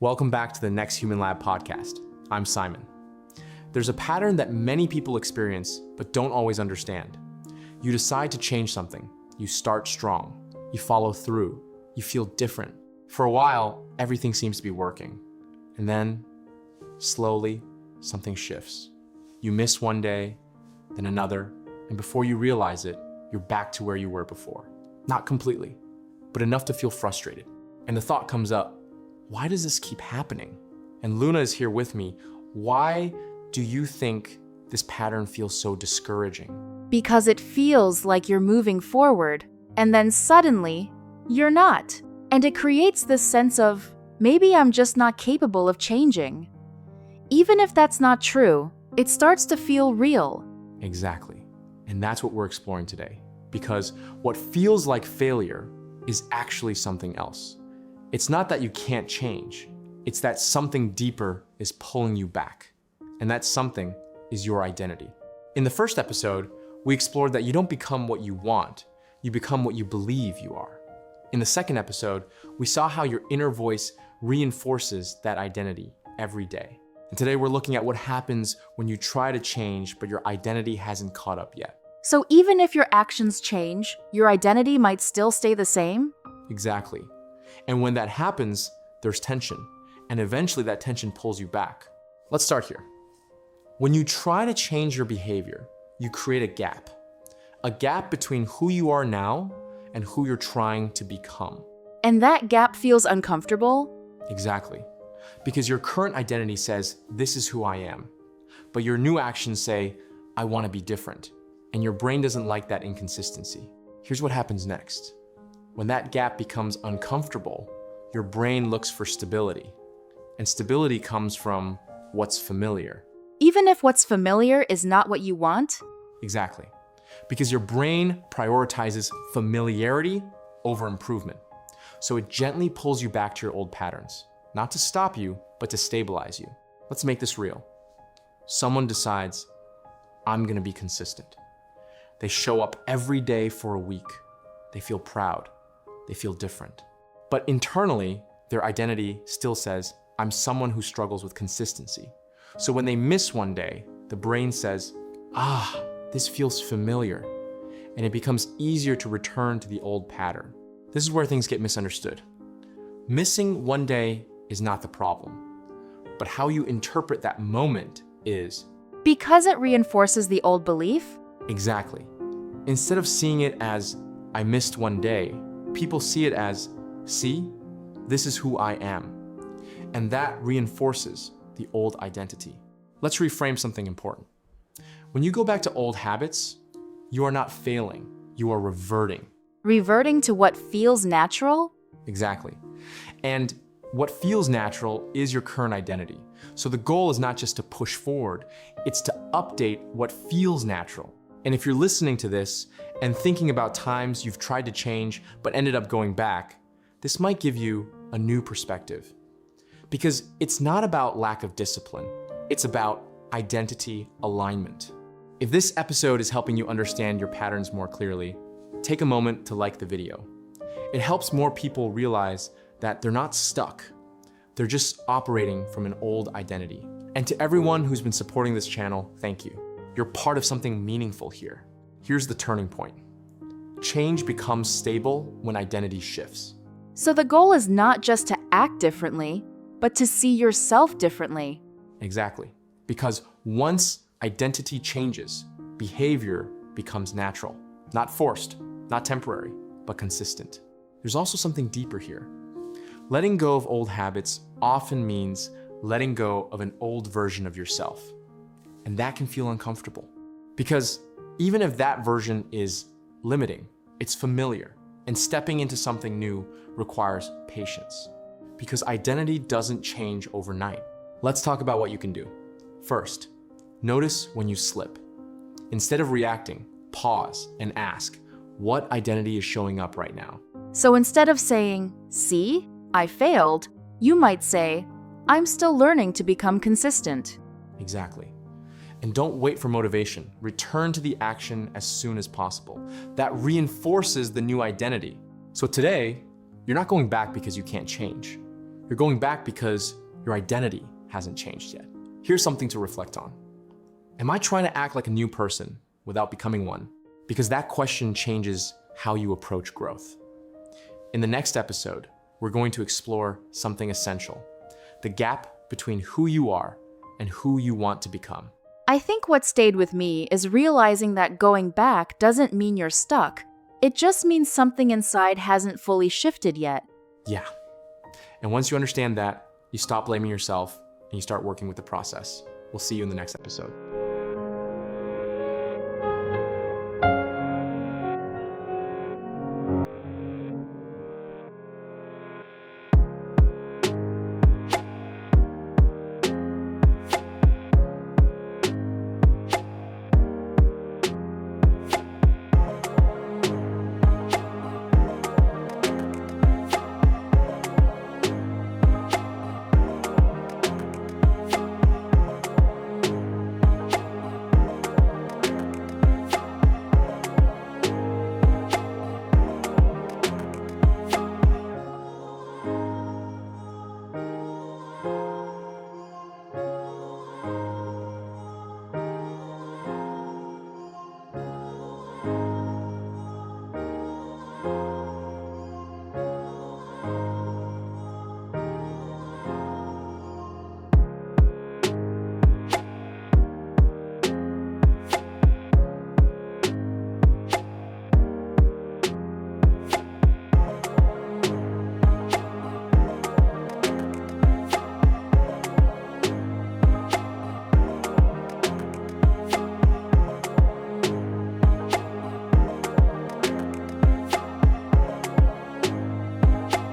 Welcome back to the Next Human Lab podcast. I'm Simon. There's a pattern that many people experience but don't always understand. You decide to change something. You start strong. You follow through. You feel different. For a while, everything seems to be working. And then, slowly, something shifts. You miss one day, then another, and before you realize it, you're back to where you were before. Not completely, but enough to feel frustrated. And the thought comes up, why does this keep happening? And Luna is here with me. Why do you think this pattern feels so discouraging? Because it feels like you're moving forward, and then suddenly, you're not. And it creates this sense of, maybe I'm just not capable of changing. Even if that's not true, it starts to feel real. Exactly. And that's what we're exploring today. Because what feels like failure is actually something else. It's not that you can't change. It's that something deeper is pulling you back. And that something is your identity. In the first episode, we explored that you don't become what you want. You become what you believe you are. In the second episode, we saw how your inner voice reinforces that identity every day. And today we're looking at what happens when you try to change, but your identity hasn't caught up yet. So even if your actions change, your identity might still stay the same? Exactly. And when that happens, there's tension. And eventually that tension pulls you back. Let's start here. When you try to change your behavior, you create a gap. A gap between who you are now and who you're trying to become. And that gap feels uncomfortable? Exactly. Because your current identity says, this is who I am. But your new actions say, I want to be different. And your brain doesn't like that inconsistency. Here's what happens next. When that gap becomes uncomfortable, your brain looks for stability. And stability comes from what's familiar. Even if what's familiar is not what you want? Exactly. Because your brain prioritizes familiarity over improvement. So it gently pulls you back to your old patterns. Not to stop you, but to stabilize you. Let's make this real. Someone decides, I'm going to be consistent. They show up every day for a week. They feel proud. They feel different. But internally, their identity still says, I'm someone who struggles with consistency. So when they miss one day, the brain says, this feels familiar. And it becomes easier to return to the old pattern. This is where things get misunderstood. Missing one day is not the problem, but how you interpret that moment is. Because it reinforces the old belief? Exactly. Instead of seeing it as, I missed one day, people see it as, see, this is who I am. And that reinforces the old identity. Let's reframe something important. When you go back to old habits, you are not failing, you are reverting. Reverting to what feels natural? Exactly. And what feels natural is your current identity. So the goal is not just to push forward, it's to update what feels natural. And if you're listening to this and thinking about times you've tried to change but ended up going back, this might give you a new perspective. Because it's not about lack of discipline, it's about identity alignment. If this episode is helping you understand your patterns more clearly, take a moment to like the video. It helps more people realize that they're not stuck. They're just operating from an old identity. And to everyone who's been supporting this channel, thank you. You're part of something meaningful here. Here's the turning point. Change becomes stable when identity shifts. So the goal is not just to act differently, but to see yourself differently. Exactly. Because once identity changes, behavior becomes natural. Not forced, not temporary, but consistent. There's also something deeper here. Letting go of old habits often means letting go of an old version of yourself. And that can feel uncomfortable. Because even if that version is limiting, it's familiar, and stepping into something new requires patience. Because identity doesn't change overnight. Let's talk about what you can do. First, notice when you slip. Instead of reacting, pause and ask, what identity is showing up right now? So instead of saying, see, I failed, you might say, I'm still learning to become consistent. Exactly. And don't wait for motivation. Return to the action as soon as possible. That reinforces the new identity. So today, you're not going back because you can't change. You're going back because your identity hasn't changed yet. Here's something to reflect on. Am I trying to act like a new person without becoming one? Because that question changes how you approach growth. In the next episode, we're going to explore something essential: the gap between who you are and who you want to become. I think what stayed with me is realizing that going back doesn't mean you're stuck. It just means something inside hasn't fully shifted yet. Yeah. And once you understand that, you stop blaming yourself and you start working with the process. We'll see you in the next episode.